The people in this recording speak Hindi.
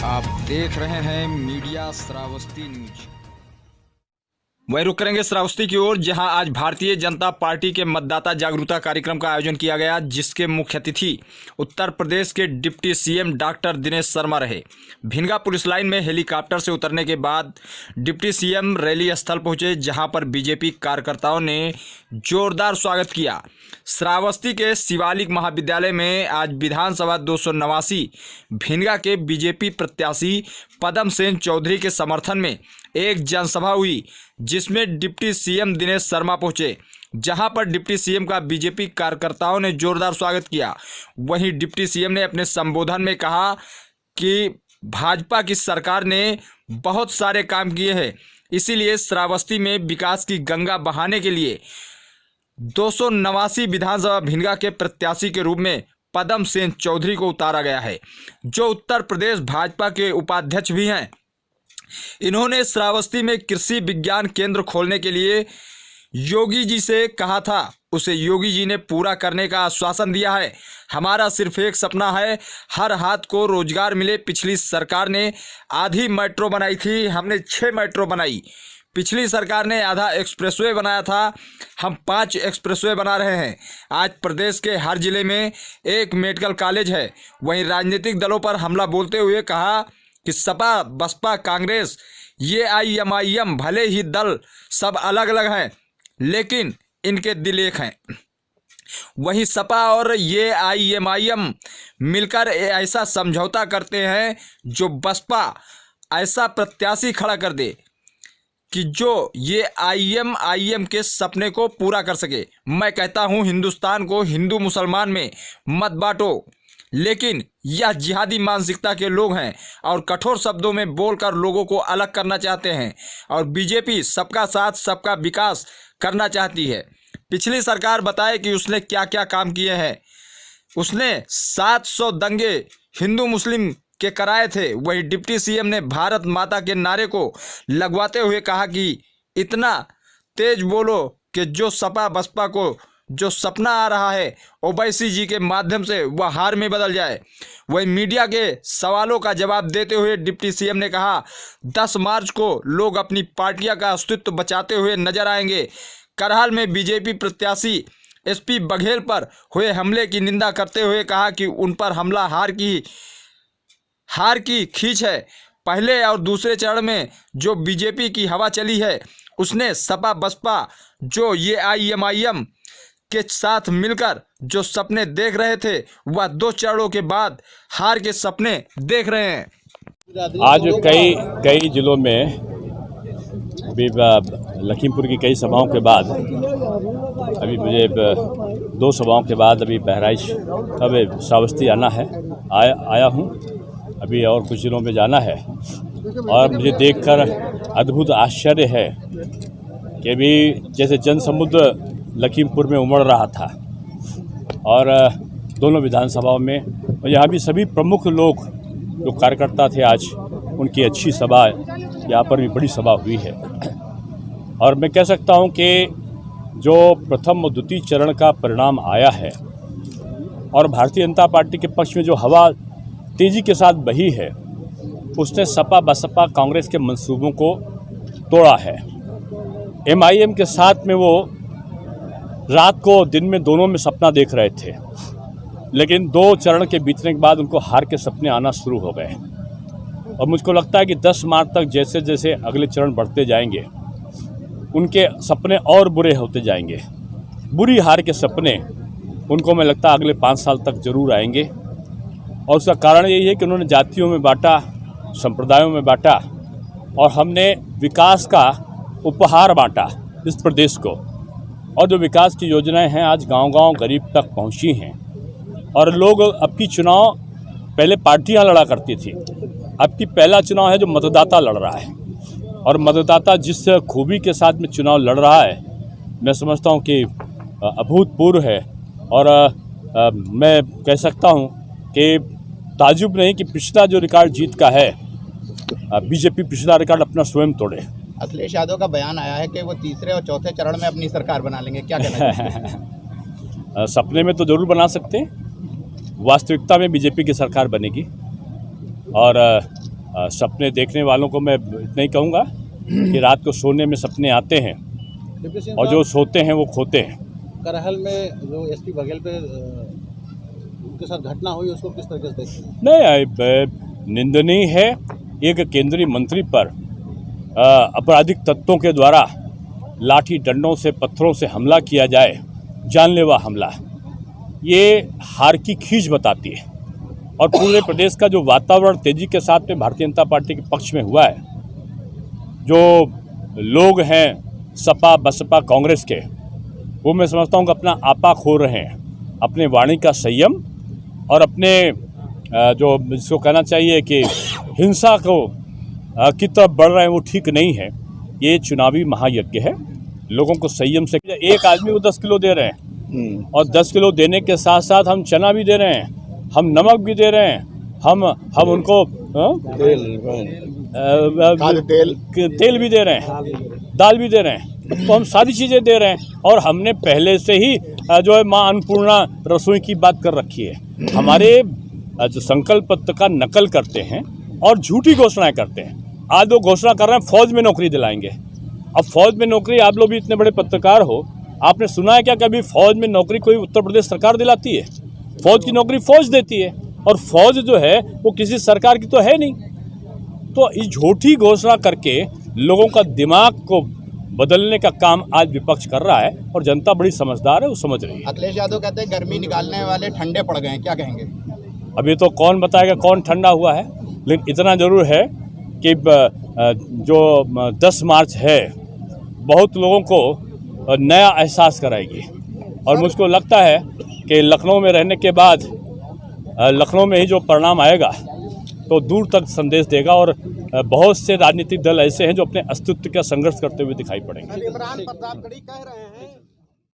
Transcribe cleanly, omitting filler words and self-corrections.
आप देख रहे हैं मीडिया श्रावस्ती न्यूज। वहीं रुक करेंगे श्रावस्ती की ओर, जहां आज भारतीय जनता पार्टी के मतदाता जागरूकता कार्यक्रम का आयोजन किया गया, जिसके मुख्य अतिथि उत्तर प्रदेश के deputy CM doctor Dinesh Sharma रहे। भिनगा पुलिस लाइन में हेलीकॉप्टर से उतरने के बाद डिप्टी सीएम रैली स्थल पहुंचे, जहां पर बीजेपी कार्यकर्ताओं ने जोरदार स्वागत किया। श्रावस्ती के शिवालिक महाविद्यालय में आज विधानसभा 289 भिनगा के बीजेपी प्रत्याशी पदम सेन चौधरी के समर्थन में एक जनसभा हुई, जिसमें डिप्टी सीएम दिनेश शर्मा पहुंचे, जहां पर डिप्टी सीएम का बीजेपी कार्यकर्ताओं ने जोरदार स्वागत किया। वहीं डिप्टी सीएम ने अपने संबोधन में कहा कि भाजपा की सरकार ने बहुत सारे काम किए हैं, इसीलिए श्रावस्ती में विकास की गंगा बहाने के लिए 289 विधानसभा भिनगा के प्रत्याशी के रूप में पदम सेन चौधरी को उतारा गया है, जो उत्तर प्रदेश भाजपा के उपाध्यक्ष भी हैं। इन्होंने श्रावस्ती में कृषि विज्ञान केंद्र खोलने के लिए योगी जी से कहा था, उसे योगी जी ने पूरा करने का आश्वासन दिया है। हमारा सिर्फ एक सपना है, हर हाथ को रोजगार मिले। पिछली सरकार ने आधी मेट्रो बनाई थी, हमने 6 मेट्रो बनाई। पिछली सरकार ने आधा एक्सप्रेसवे बनाया था, हम 5 एक्सप्रेसवे बना रहे हैं। आज प्रदेश के हर जिले में एक मेडिकल कॉलेज है। वहीं राजनीतिक दलों पर हमला बोलते हुए कहा कि सपा, बसपा, कांग्रेस, ये AIM भले ही दल सब अलग अलग हैं, लेकिन इनके दिल एक हैं। वहीं सपा और ये AIM मिलकर ऐसा समझौता करते हैं जो बसपा ऐसा प्रत्याशी खड़ा कर दे कि जो ये AIM के सपने को पूरा कर सके। मैं कहता हूं, हिंदुस्तान को हिंदू मुसलमान में मत बांटो, लेकिन यह जिहादी मानसिकता के लोग हैं और कठोर शब्दों में बोलकर लोगों को अलग करना चाहते हैं। और बीजेपी सबका साथ सबका विकास करना चाहती है। पिछली सरकार बताए कि उसने क्या क्या काम किए हैं। उसने 700 दंगे हिंदू मुस्लिम के कराए थे। वही डिप्टी सीएम ने भारत माता के नारे को लगवाते हुए कहा कि इतना तेज बोलो कि जो सपा बसपा को जो सपना आ रहा है ओवैसी जी के माध्यम से वह हार में बदल जाए। वही मीडिया के सवालों का जवाब देते हुए डिप्टी सीएम ने कहा, 10 मार्च को लोग अपनी पार्टियां का अस्तित्व बचाते हुए नजर आएंगे। करहाल में बीजेपी प्रत्याशी SP बघेल पर हुए हमले की निंदा करते हुए कहा कि उन पर हमला हार की खींच है। पहले और दूसरे चरण में जो बीजेपी की हवा चली है, उसने सपा बसपा जो ये AIM के साथ मिलकर जो सपने देख रहे थे, वह 2 चरणों के बाद हार के सपने देख रहे हैं। आज कई जिलों में अभी लखीमपुर की कई सभाओं के बाद, अभी मुझे 2 सभाओं के बाद अभी बहराइच अब श्रावस्ती आना है, आया हूँ। अभी और कुछ जिलों में जाना है और मुझे देखकर अद्भुत आश्चर्य है कि अभी जैसे जनसमुद्र लखीमपुर में उमड़ रहा था और दोनों विधानसभाओं में, और यहाँ भी सभी प्रमुख लोग जो कार्यकर्ता थे, आज उनकी अच्छी सभा, यहाँ पर भी बड़ी सभा हुई है। और मैं कह सकता हूँ कि जो प्रथम और द्वितीय चरण का परिणाम आया है और भारतीय जनता पार्टी के पक्ष में जो हवा तेज़ी के साथ बही है, उसने सपा बसपा कांग्रेस के मंसूबों को तोड़ा है। MIM के साथ में वो रात को दिन में दोनों में सपना देख रहे थे, लेकिन 2 चरण के बीतने के बाद उनको हार के सपने आना शुरू हो गए। और मुझको लगता है कि 10 मार्च तक जैसे जैसे अगले चरण बढ़ते जाएंगे, उनके सपने और बुरे होते जाएंगे। बुरी हार के सपने उनको, मैं लगता है, अगले 5 साल तक जरूर आएंगे। और उसका कारण यही है कि उन्होंने जातियों में बांटा, संप्रदायों में बांटा, और हमने विकास का उपहार बांटा इस प्रदेश को। और जो विकास की योजनाएं हैं आज गांव-गांव गरीब तक पहुंची हैं। और लोग, अब की चुनाव पहले पार्टियां लड़ा करती थी, अब की पहला चुनाव है जो मतदाता लड़ रहा है। और मतदाता जिस खूबी के साथ में चुनाव लड़ रहा है, मैं समझता हूं कि अभूतपूर्व है। और मैं कह सकता हूं कि ताजुब नहीं कि पिछला जो रिकॉर्ड जीत का है, बीजेपी पिछला रिकॉर्ड अपना स्वयं तोड़े। अखिलेश यादव का बयान आया है कि वो 3रे और 4थे चरण में अपनी सरकार बना लेंगे, क्या कहना है? सपने में तो जरूर बना सकते हैं, वास्तविकता में बीजेपी की सरकार बनेगी। और सपने देखने वालों को मैं इतना ही कहूँगा कि रात को सोने में सपने आते हैं और जो सोते हैं वो खोते हैं। करहल में जो एसपी बघेल पे उनके साथ घटना हुई उसको किस तरीके से देखते हैं? नहीं, निंदनीय है एक केंद्रीय मंत्री पर आपराधिक तत्वों के द्वारा लाठी डंडों से पत्थरों से हमला किया जाए, जानलेवा हमला। ये हार की खींच बताती है और पूरे प्रदेश का जो वातावरण तेजी के साथ में भारतीय जनता पार्टी के पक्ष में हुआ है, जो लोग हैं सपा बसपा कांग्रेस के, वो मैं समझता हूँ कि अपना आपा खो रहे हैं। अपने वाणी का संयम और अपने जो जिसको कहना चाहिए कि हिंसा को की तरफ बढ़ रहे हैं, वो ठीक नहीं है। ये चुनावी महायज्ञ है, लोगों को संयम से। एक आदमी को 10 किलो दे रहे हैं और 10 किलो देने के साथ साथ हम चना भी दे रहे हैं, हम नमक भी दे रहे हैं, हम उनको तेल भी दे रहे हैं, दाल भी दे रहे हैं, तो हम सारी चीज़ें दे रहे हैं। और हमने पहले से ही जो है माँ अन्नपूर्णा रसोई की बात कर रखी है। हमारे जो संकल्प पत्र का नकल करते हैं और झूठी घोषणाएं करते हैं। आज वो घोषणा कर रहे हैं फौज में नौकरी दिलाएंगे। अब फौज में नौकरी, आप लोग भी इतने बड़े पत्रकार हो, आपने सुना है क्या कभी फौज में नौकरी कोई उत्तर प्रदेश सरकार दिलाती है? फौज की नौकरी फौज देती है और फौज जो है वो किसी सरकार की तो है नहीं। तो इस झूठी घोषणा करके लोगों का दिमाग को बदलने का काम आज विपक्ष कर रहा है और जनता बड़ी समझदार है, वो समझ रही है। अखिलेश यादव कहते हैं गर्मी निकालने वाले ठंडे पड़ गए हैं, क्या कहेंगे? अभी तो कौन बताएगा कौन ठंडा हुआ है, लेकिन इतना ज़रूर है कि जो 10 मार्च है बहुत लोगों को नया एहसास कराएगी। और मुझको लगता है कि लखनऊ में रहने के बाद लखनऊ में ही जो परिणाम आएगा तो दूर तक संदेश देगा और बहुत से राजनीतिक दल ऐसे हैं जो अपने अस्तित्व का संघर्ष करते हुए दिखाई पड़ेंगे। इमरान प्रताप गढ़ी कह रहे हैं